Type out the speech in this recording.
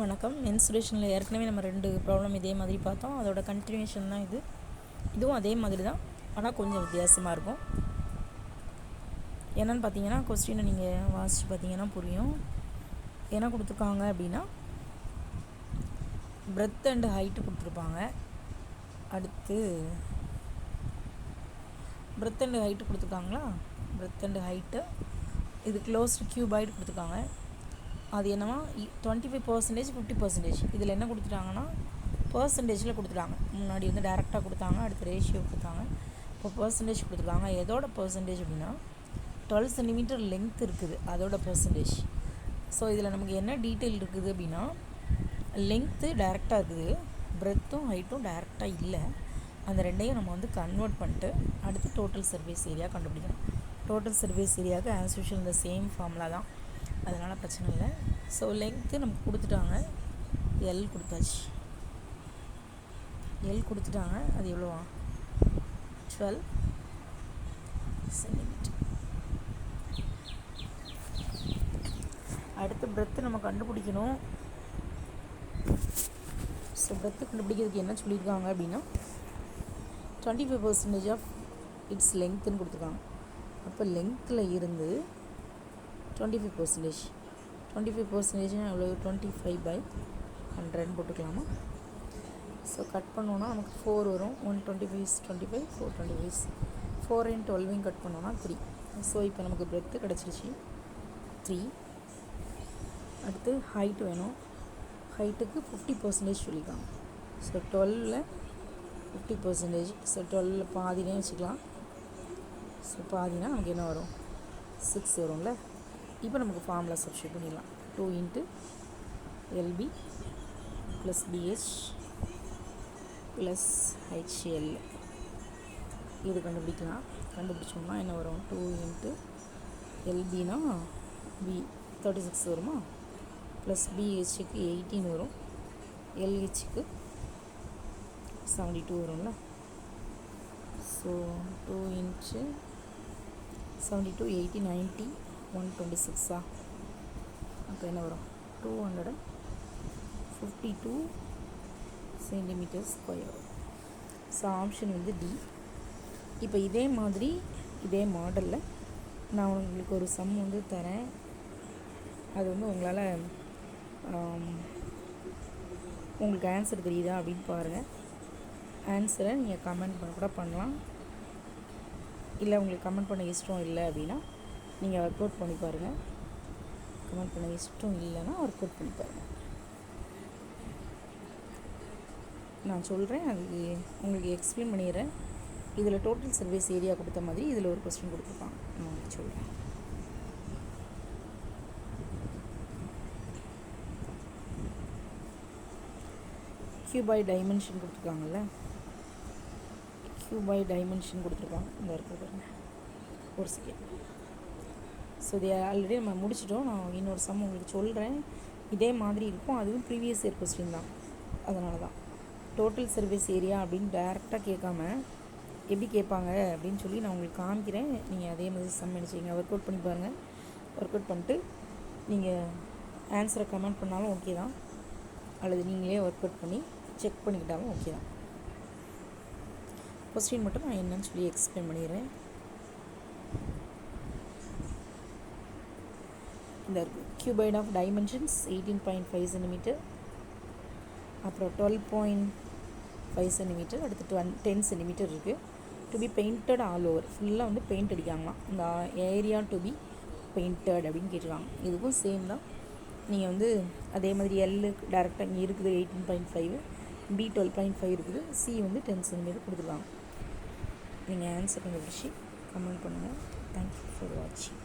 வணக்கம். மென்சுரேஷனில் ஏற்கனவே நம்ம 2 ப்ராப்ளம் இதே மாதிரி பார்த்தோம். அதோட கண்டினியூஷன் தான் இதுவும் அதே மாதிரி தான், ஆனால் கொஞ்சம் வித்தியாசமாக இருக்கும். என்னென்னு பார்த்தீங்கன்னா, கொஸ்டினை நீங்கள் வாசித்து பார்த்தீங்கன்னா புரியும். என்ன கொடுத்துருக்காங்க அப்படின்னா, பிரெத் அண்ட் ஹைட்டு கொடுத்துருப்பாங்க. அடுத்து பிரெத் அண்ட் ஹைட்டு கொடுத்துருக்காங்களா, பிரெத் அண்ட் ஹைட்டு இது க்ளோஸ்டு கியூபாய்டு கொடுத்துருக்காங்க. அது என்னவா 25%, 50%. இதில் என்ன கொடுத்துட்டாங்கன்னா பர்சன்டேஜில் கொடுத்துட்டாங்க. முன்னாடி வந்து டேரெக்டாக கொடுத்தாங்க, அடுத்து ரேஷியோ கொடுத்தாங்க, இப்போ பர்சன்டேஜ் கொடுத்துருக்காங்க. எதோட பர்சன்டேஜ் அப்படின்னா 12 சென்டிமீட்டர் லென்த் இருக்குது, அதோட பர்சன்டேஜ். ஸோ இதில் நமக்கு என்ன டீட்டெயில் இருக்குது அப்படின்னா, லென்த்து டேரெக்டாக இருக்குது, பிரெத்தும் ஹைட்டும் டேரெக்டாக இல்லை. அந்த ரெண்டையும் நம்ம வந்து கன்வெர்ட் பண்ணிட்டு அடுத்து டோட்டல் சர்ஃபேஸ் ஏரியா கண்டுபிடிக்கணும். டோட்டல் சர்ஃபேஸ் ஏரியாவுக்கு ஆஸ் யூஷுவல் இந்த சேம் ஃபார்முலா தான், அதனால் பிரச்சனை இல்லை. ஸோ லென்த்து நமக்கு கொடுத்துட்டாங்க, எல் கொடுத்தாச்சு. எல் கொடுத்துட்டாங்க, அது எவ்வளோவா 12 சென்டிமீட்டர். அடுத்து பிரெத்து நம்ம கண்டுபிடிக்கணும். ஸோ பிரெத்து கண்டுபிடிக்கிறதுக்கு என்ன சொல்லியிருக்காங்க அப்படின்னா 25% ஆஃப் இட்ஸ் லென்த்துன்னு கொடுத்துருக்காங்க. அப்போ லென்த்தில் இருந்து 25% 25% எவ்வளோ 25/100 போட்டுக்கலாமா? ஸோ கட் பண்ணோன்னா நமக்கு 4 வரும். 125 25 425 4 and 12 கட் பண்ணோன்னா 3. ஸோ இப்போ நமக்கு பிரெத்து கிடச்சிருச்சு 3. அடுத்து ஹைட் வேணும். ஹைட்டுக்கு 50% சொல்லிக்கலாம். ஸோ 12ல் 50%. ஸோ 12ல் பாதினே வச்சுக்கலாம். ஸோ பாதினா நமக்கு என்ன வரும் 6 வரும்ல. இப்போ நமக்கு ஃபார்முலா சப்ஸ்டிட்யூட் பண்ணிடலாம். 2 × LB + BH + HL இது கண்டுபிடிக்கலாம். கண்டுபிடிச்சோம்னா என்ன வரும் 2 × LBனா B 36 வருமா, ப்ளஸ் BHக்கு 18 வரும், LHக்கு 72 வரும்ல. ஸோ 2 × 72 80 90 126 அப்போ என்ன வரும் 252 சென்டிமீட்டர் ஸ்கொயர். ஸோ ஆப்ஷன் வந்து டி. இப்போ இதே மாதிரி இதே மாடலில் நான் உங்களுக்கு ஒரு சம் வந்து தரேன். அது வந்து உங்களால் உங்களுக்கு ஆன்சர் தெரியுதா அப்படின்னு பாருங்கள். ஆன்சரை நீங்கள் கமெண்ட் பண்ண கூட பண்ணலாம். இல்லை உங்களுக்கு கமெண்ட் பண்ண இஷ்டம் இல்லை அப்படின்னா நீங்கள் ஒர்க் அவுட் பண்ணி பாருங்கள். கமெண்ட் பண்ண இஷ்டம் இல்லைன்னா ஒர்க் அவுட் பண்ணி பாருங்கள். நான் சொல்கிறேன், அதுக்கு உங்களுக்கு எக்ஸ்பிளைன் பண்ணிடுறேன். இதில் டோட்டல் சர்ஃபேஸ் ஏரியா கொடுத்த மாதிரி இதில் ஒரு கொஸ்டின் கொடுத்துருப்பாங்க, நான் உங்களுக்கு சொல்கிறேன். கியூபாய் டைமென்ஷன் கொடுத்துருக்காங்கல்ல, கியூபாய் டைமென்ஷன் கொடுத்துருப்பாங்க. இந்த இருக்க பாருங்கள், ஒரு செகண்ட். ஸோ இது ஆல்ரெடி நம்ம முடிச்சிட்டோம். நான் இன்னொரு சம் உங்களுக்கு சொல்கிறேன், இதே மாதிரி இருக்கும். அதுவும் ப்ரீவியஸ் இயர் கொஸ்டின் தான், அதனால தான். டோட்டல் சர்ஃபேஸ் ஏரியா அப்படின்னு டேரெக்டாக கேட்காம எப்படி கேட்பாங்க அப்படின்னு சொல்லி நான் உங்களுக்கு காமிக்கிறேன். நீங்கள் அதே மாதிரி சம் நினச்சிங்க ஒர்க் அவுட் பண்ணி பாருங்கள். ஒர்க் அவுட் பண்ணிட்டு நீங்கள் ஆன்சரை கமெண்ட் பண்ணாலும் ஓகே தான், அல்லது நீங்களே ஒர்க் அவுட் பண்ணி செக் பண்ணிக்கிட்டாலும் ஓகே தான். கொஸ்டின் மட்டும் நான் என்னன்னு சொல்லி எக்ஸ்பிளைன் பண்ணிடுறேன். இந்த கியூபாய்ட் ஆஃப் டைமென்ஷன்ஸ் 18.5 சென்டிமீட்டர், அப்புறம் 12.5 சென்டிமீட்டர், அடுத்து 10 சென்டிமீட்டர் இருக்குது. To be painted all over, ஃபுல்லாக வந்து பெயிண்ட் அடிக்காங்களாம். இந்த ஏரியா டு பி பெயிண்டட் அப்படின்னு கேட்டுருக்காங்க. இதுக்கும் சேம் தான். நீங்கள் வந்து அதே மாதிரி எல்லு டேரெக்டாக இங்கே இருக்குது 18.5, B 12.5 இருக்குது, C வந்து 10 சென்டிமீட்டர் கொடுத்துருக்காங்க. நீங்கள் ஆன்சர் கண்டுபிடிச்சி கமெண்ட் பண்ணுங்கள். தேங்க்யூ ஃபார் வாட்சிங்.